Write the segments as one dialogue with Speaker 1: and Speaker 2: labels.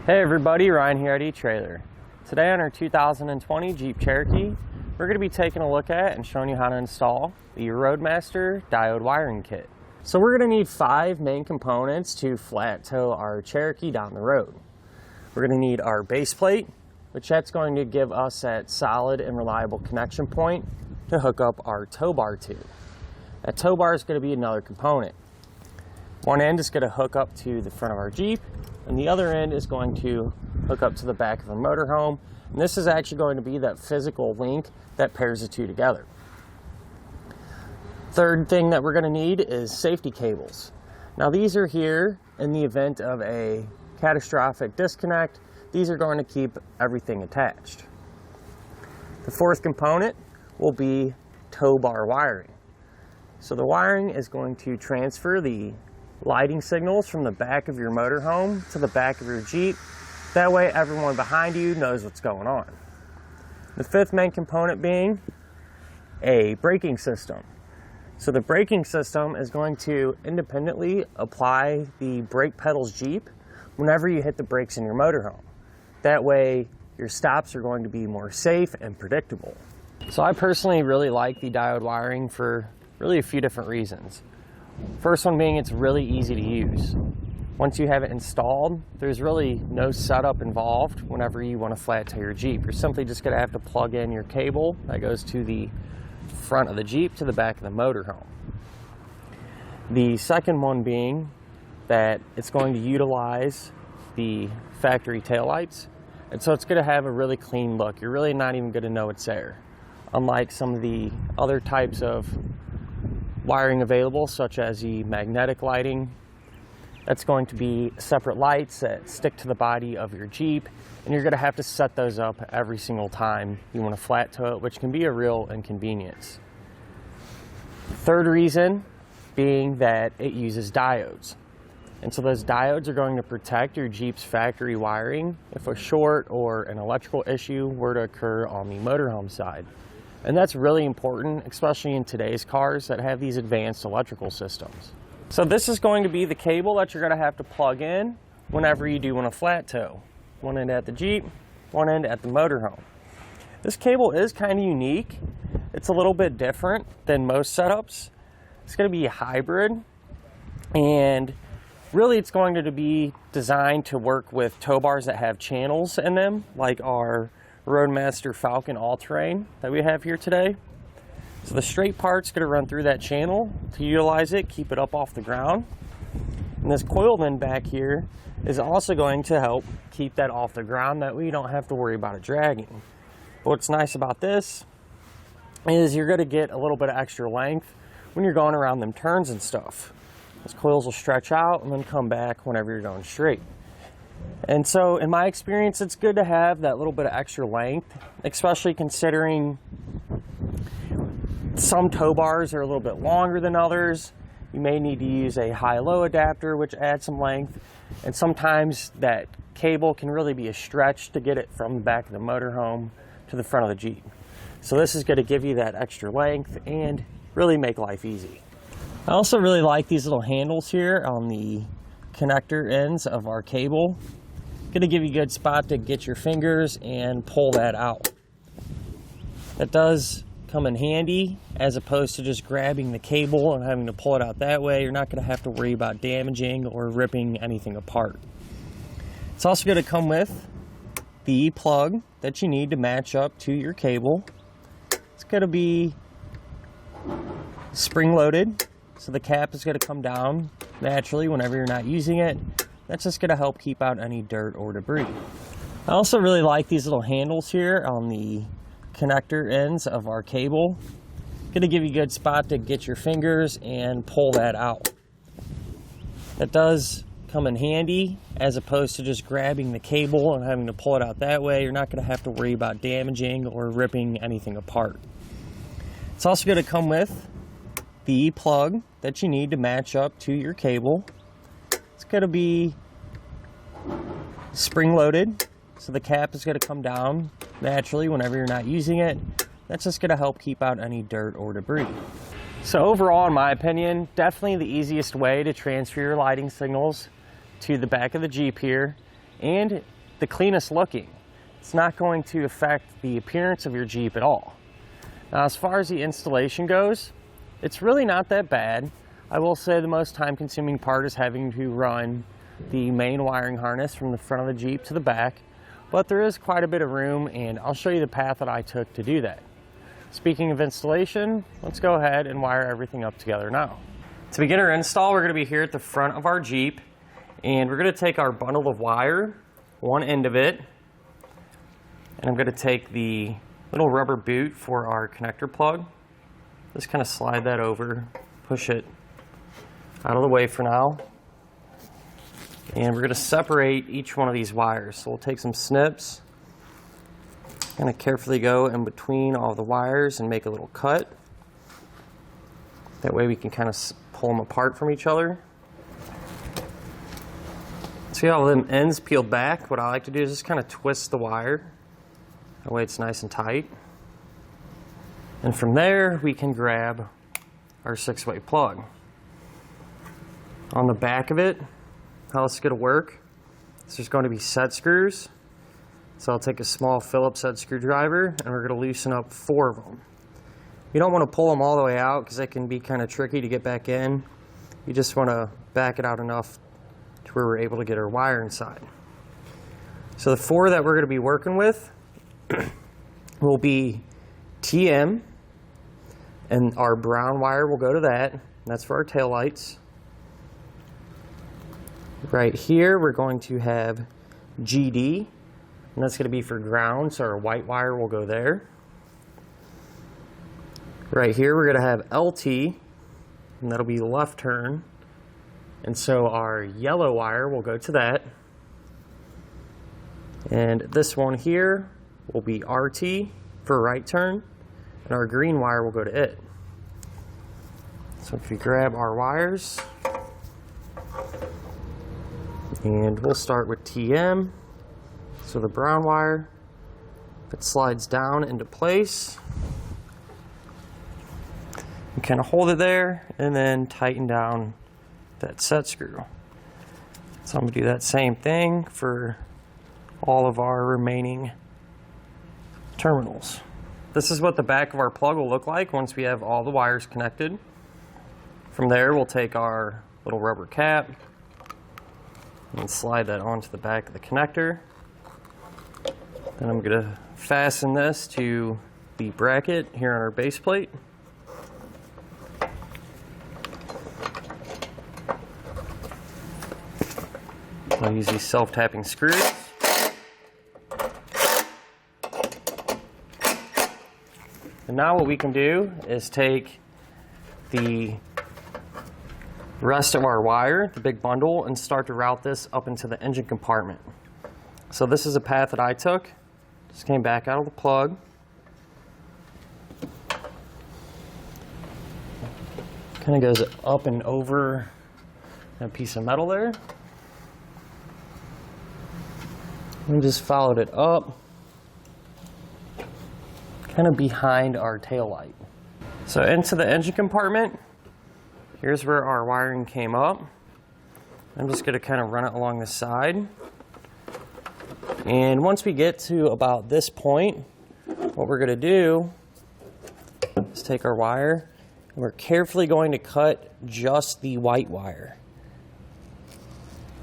Speaker 1: Hey everybody, Ryan here at eTrailer. Today on our 2020 Jeep Cherokee, we're going to be taking a look at and showing you how to install the Roadmaster diode wiring kit. So we're going to need 5 main components to flat tow our Cherokee down the road. We're going to need our base plate, which that's going to give us that solid and reliable connection point to hook up our tow bar to. That tow bar is going to be another component. One end is going to hook up to the front of our Jeep, and the other end is going to hook up to the back of a motorhome. And this is actually going to be that physical link that pairs the two together. Third thing that we're going to need is safety cables. Now these are here in the event of a catastrophic disconnect. These are going to keep everything attached. The fourth component will be tow bar wiring. So the wiring is going to transfer the lighting signals from the back of your motorhome to the back of your Jeep. That way everyone behind you knows what's going on. The fifth main component being a braking system. So the braking system is going to independently apply the brake pedals Jeep whenever you hit the brakes in your motorhome. That way your stops are going to be more safe and predictable. So I personally really like the diode wiring for really a few different reasons. First one being it's really easy to use. Once you have it installed, there's really no setup involved whenever you want to flat tow your Jeep. You're simply just going to have to plug in your cable that goes to the front of the Jeep to the back of the motorhome. The second one being that it's going to utilize the factory taillights, and so it's going to have a really clean look. You're really not even going to know it's there. Unlike some of the other types of wiring available, such as the magnetic lighting, that's going to be separate lights that stick to the body of your Jeep, and you're going to have to set those up every single time you want to flat tow it, which can be a real inconvenience. Third reason being that it uses diodes. And so those diodes are going to protect your Jeep's factory wiring if a short or an electrical issue were to occur on the motorhome side. And that's really important, especially in today's cars that have these advanced electrical systems. So this is going to be the cable that you're going to have to plug in whenever you do want to flat tow. One end at the Jeep, one end at the motorhome. This cable is kind of unique. It's a little bit different than most setups. It's going to be a hybrid, and really it's going to be designed to work with tow bars that have channels in them, like our Roadmaster Falcon all-terrain that we have here today. So the straight part's going to run through that channel to utilize it, keep it up off the ground. And this coil then back here is also going to help keep that off the ground, that way you don't have to worry about it dragging. But what's nice about this is you're going to get a little bit of extra length when you're going around them turns and stuff. Those coils will stretch out and then come back whenever you're going straight. And so in my experience, it's good to have that little bit of extra length, especially considering some tow bars are a little bit longer than others. You may need to use a high-low adapter, which adds some length, and sometimes that cable can really be a stretch to get it from the back of the motorhome to the front of the Jeep. So this is going to give you that extra length and really make life easy. I also really like these little handles here on the connector ends of our cable. Going to give you a good spot to get your fingers and pull that out. That does come in handy, as opposed to just grabbing the cable and having to pull it out that way. You're not going to have to worry about damaging or ripping anything apart. It's also going to come with the plug that you need to match up to your cable. It's going to be spring-loaded, so the cap is going to come down naturally whenever you're not using it. That's just going to help keep out any dirt or debris. I also really like these little handles here on the connector ends of our cable. Going to give you a good spot to get your fingers and pull that out. That does come in handy, as opposed to just grabbing the cable and having to pull it out that way. You're not going to have to worry about damaging or ripping anything apart. It's also going to come with the plug that you need to match up to your cable. It's going to be spring-loaded, so the cap is going to come down naturally whenever you're not using it. That's just going to help keep out any dirt or debris. So overall, in my opinion, definitely the easiest way to transfer your lighting signals to the back of the Jeep here, and the cleanest looking. It's not going to affect the appearance of your Jeep at all. Now, as far as the installation goes, it's really not that bad. I will say the most time-consuming part is having to run the main wiring harness from the front of the Jeep to the back, but there is quite a bit of room, and I'll show you the path that I took to do that. Speaking of installation, let's go ahead and wire everything up together now. To begin our install, we're going to be here at the front of our Jeep, and we're going to take our bundle of wire, one end of it, and I'm going to take the little rubber boot for our connector plug. Just kind of slide that over, push it out of the way for now. And we're going to separate each one of these wires. So we'll take some snips, kind of carefully go in between all the wires and make a little cut. That way we can kind of pull them apart from each other. See how them ends peeled back? What I like to do is just kind of twist the wire. That way it's nice and tight. And from there we can grab our 6-way plug. On the back of it, how this is going to work is there's going to be set screws. So I'll take a small Phillips head screwdriver and we're going to loosen up 4 of them. You don't want to pull them all the way out because it can be kind of tricky to get back in. You just want to back it out enough to where we're able to get our wire inside. So the 4 that we're going to be working with will be TM, and our brown wire will go to that. That's for our taillights. Right here we're going to have GD, and that's going to be for ground, so our white wire will go there. Right here we're going to have LT, and that'll be left turn, and so our yellow wire will go to that. And this one here will be RT for right turn, and our green wire will go to it. So if we grab our wires, and we'll start with TM. So the brown wire, if it slides down into place, you kind of hold it there and then tighten down that set screw. So I'm going to do that same thing for all of our remaining terminals. This is what the back of our plug will look like once we have all the wires connected. From there we'll take our little rubber cap and slide that onto the back of the connector. Then I'm going to fasten this to the bracket here on our base plate. I'll use these self-tapping screws. And now what we can do is take the rest of our wire, the big bundle, and start to route this up into the engine compartment. So this is a path that I took. Just came back out of the plug. Kind of goes up and over that piece of metal there. And just followed it up, kind of behind our tail light. So into the engine compartment, here's where our wiring came up. I'm just going to kind of run it along the side. And once we get to about this point, what we're going to do is take our wire, and we're carefully going to cut just the white wire.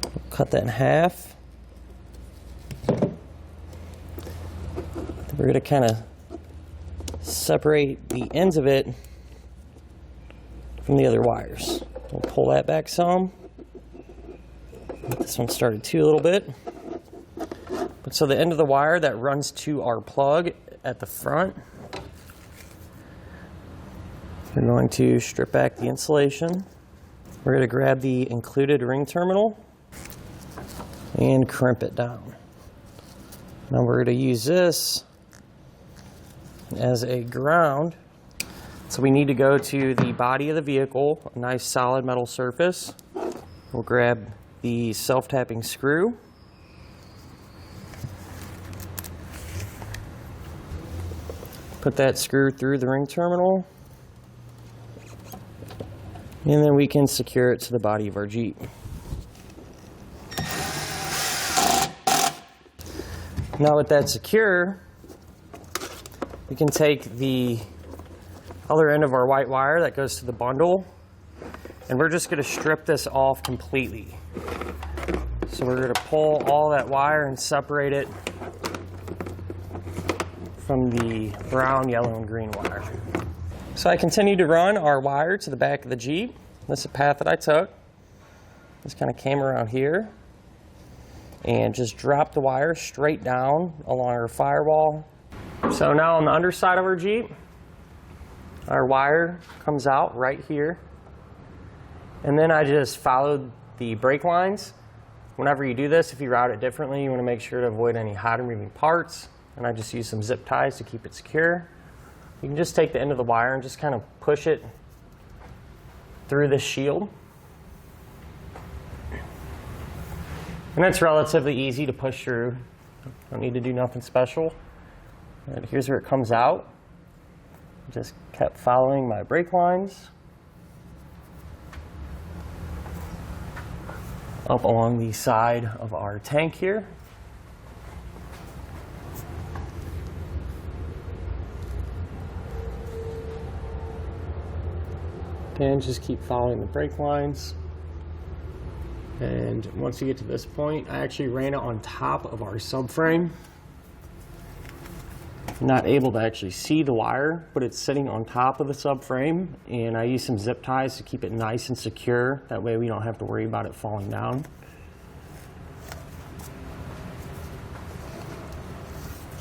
Speaker 1: We'll cut that in half. We're going to kind of separate the ends of it from the other wires. We'll pull that back some. Get this one started too a little bit. But so the end of the wire that runs to our plug at the front, we're going to strip back the insulation. We're going to grab the included ring terminal and crimp it down. Now we're going to use this as a ground. So we need to go to the body of the vehicle, a nice solid metal surface. We'll grab the self-tapping screw. Put that screw through the ring terminal. And then we can secure it to the body of our Jeep. Now with that secure, we can take the other end of our white wire that goes to the bundle, and we're just going to strip this off completely. So we're going to pull all that wire and separate it from the brown, yellow, and green wire. So I continued to run our wire to the back of the Jeep. This is the path that I took. Just kind of came around here and just dropped the wire straight down along our firewall. So now on the underside of our Jeep, our wire comes out right here. And then I just followed the brake lines. Whenever you do this, if you route it differently, you want to make sure to avoid any hot or moving parts. And I just use some zip ties to keep it secure. You can just take the end of the wire and just kind of push it through this shield. And that's relatively easy to push through. Don't need to do nothing special. And here's where it comes out. Just kept following my brake lines up along the side of our tank here. And just keep following the brake lines. And once you get to this point, I actually ran it on top of our subframe. Not able to actually see the wire, but it's sitting on top of the subframe, and I use some zip ties to keep it nice and secure. That way we don't have to worry about it falling down.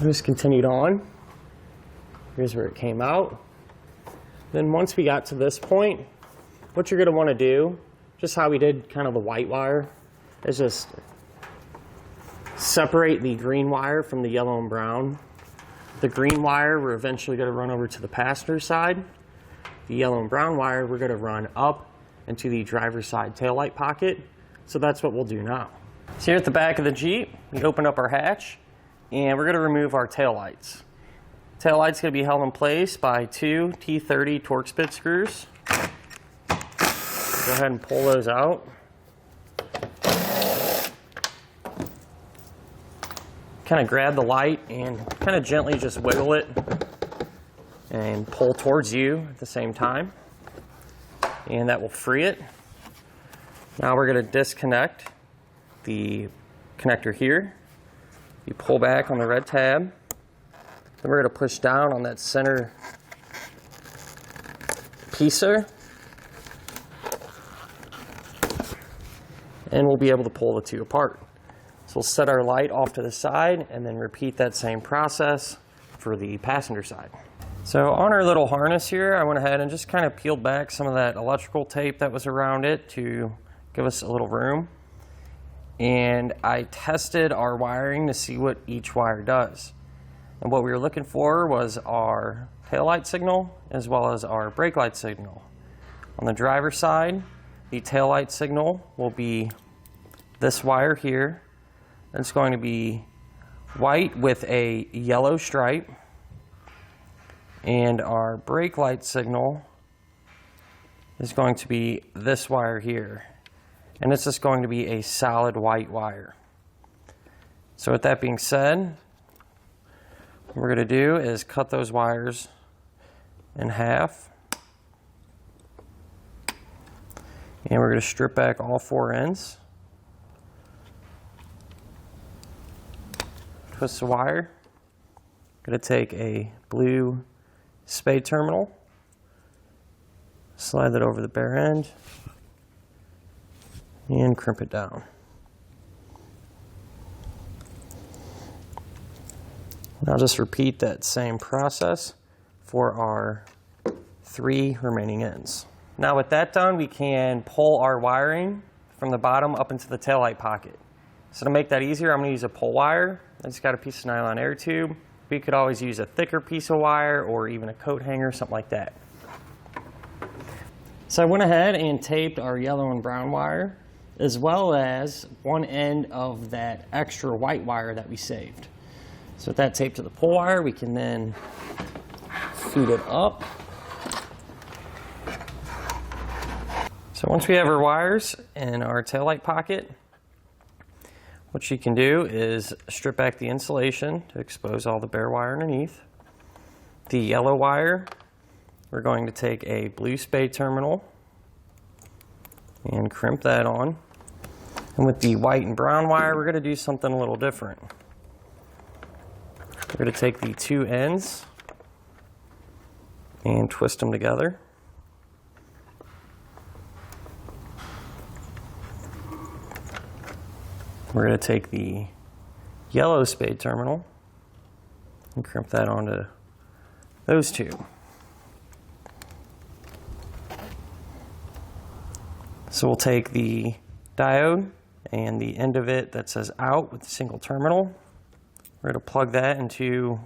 Speaker 1: I just continued on. Here's where it came out. Then once we got to this point, what you're going to want to do, just how we did kind of the white wire, is just separate the green wire from the yellow and brown. The green wire we're eventually going to run over to the passenger side. The yellow and brown wire we're going to run up into the driver's side taillight pocket. So that's what we'll do now. So here at the back of the Jeep, we open up our hatch and we're going to remove our taillights. Taillight's going to be held in place by 2 T30 Torx bit screws. Go ahead and pull those out. Kind of grab the light and kind of gently just wiggle it and pull towards you at the same time. And that will free it. Now we're going to disconnect the connector here. You pull back on the red tab. Then we're going to push down on that center piece there. And we'll be able to pull the two apart. So we'll set our light off to the side and then repeat that same process for the passenger side. So on our little harness here, I went ahead and just kind of peeled back some of that electrical tape that was around it to give us a little room. And I tested our wiring to see what each wire does. And what we were looking for was our taillight signal as well as our brake light signal. On the driver's side, the taillight signal will be this wire here. It's going to be white with a yellow stripe. And our brake light signal is going to be this wire here. And it's just going to be a solid white wire. So with that being said, what we're going to do is cut those wires in half. And we're going to strip back all 4 ends. Twist the wire. Going to take a blue spade terminal, slide that over the bare end, and crimp it down. Now just repeat that same process for our 3 remaining ends. Now with that done, we can pull our wiring from the bottom up into the taillight pocket. So to make that easier, I'm going to use a pull wire. I just got a piece of nylon air tube. We could always use a thicker piece of wire or even a coat hanger, something like that. So I went ahead and taped our yellow and brown wire, as well as one end of that extra white wire that we saved. So with that taped to the pull wire, we can then feed it up. So once we have our wires in our taillight pocket, What you can do is strip back the insulation to expose all the bare wire underneath. The yellow wire, we're going to take a blue spade terminal and crimp that on. And with the white and brown wire, we're going to do something a little different. We're going to take the two ends and twist them together. We're going to take the yellow spade terminal and crimp that onto those two. So we'll take the diode and the end of it that says out with the single terminal. We're going to plug that into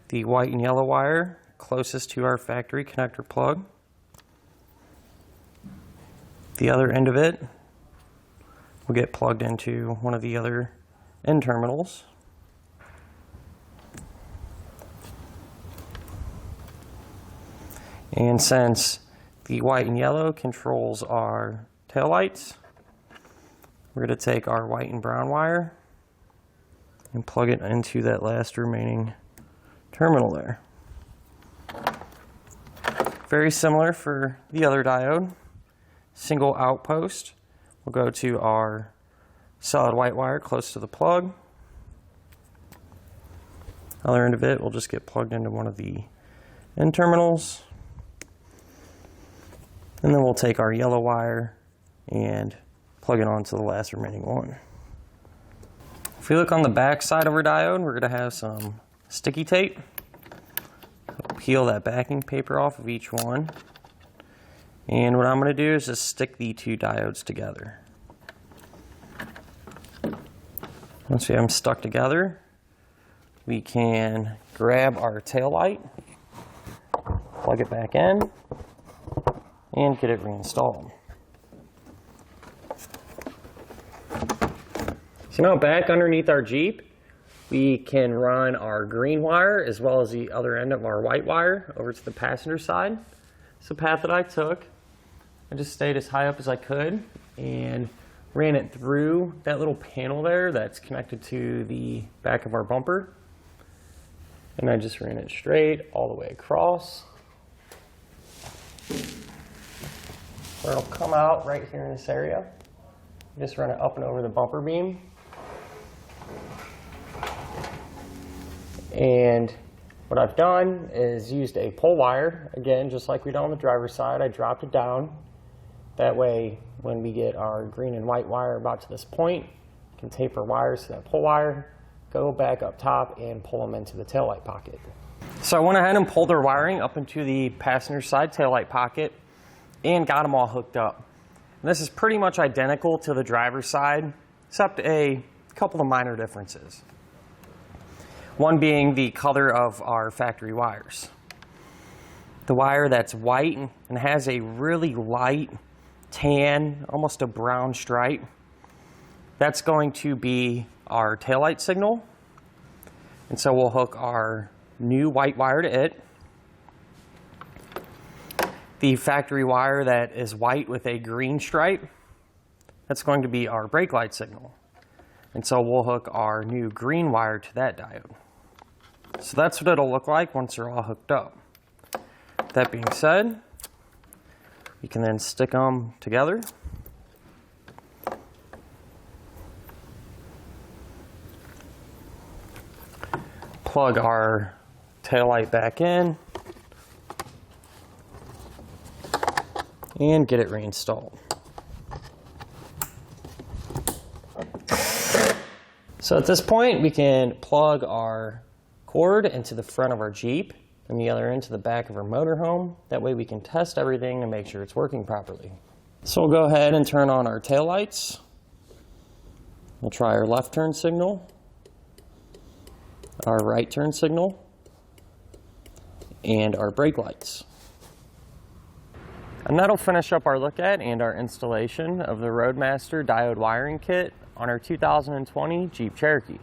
Speaker 1: the white and yellow wire closest to our factory connector plug. The other end of it will get plugged into one of the other end terminals. And since the white and yellow controls our taillights, we're going to take our white and brown wire and plug it into that last remaining terminal there. Very similar for the other diode. Single outpost. We'll go to our solid white wire close to the plug. Other end of it will just get plugged into one of the end terminals. And then we'll take our yellow wire and plug it onto the last remaining one. If we look on the back side of our diode, we're going to have some sticky tape. I'll peel that backing paper off of each one. And what I'm going to do is just stick the two diodes together. Once we have them stuck together, we can grab our tail light, plug it back in, and get it reinstalled. So now back underneath our Jeep, we can run our green wire as well as the other end of our white wire over to the passenger side. It's the path that I took. I just stayed as high up as I could and ran it through that little panel there that's connected to the back of our bumper. And I just ran it straight all the way across. Where it'll come out right here in this area. Just run it up and over the bumper beam. And what I've done is used a pull wire, again, just like we did on the driver's side. I dropped it down. That way, when we get our green and white wire about to this point, we can tape our wires to that pull wire, go back up top, and pull them into the taillight pocket. So I went ahead and pulled our wiring up into the passenger side taillight pocket and got them all hooked up. And this is pretty much identical to the driver's side, except a couple of minor differences. One being the color of our factory wires. The wire that's white and has a really light tan, almost a brown stripe, that's going to be our taillight signal. And so we'll hook our new white wire to it. The factory wire that is white with a green stripe, that's going to be our brake light signal. And so we'll hook our new green wire to that diode. So that's what it'll look like once they're all hooked up. That being said, we can then stick them together. Plug our taillight back in and get it reinstalled. So at this point, we can plug our cord into the front of our Jeep and the other end to the back of our motorhome. That way we can test everything and make sure it's working properly. So we'll go ahead and turn on our taillights. We'll try our left turn signal, our right turn signal, and our brake lights. And that'll finish up our look at and our installation of the Roadmaster diode wiring kit on our 2020 Jeep Cherokee.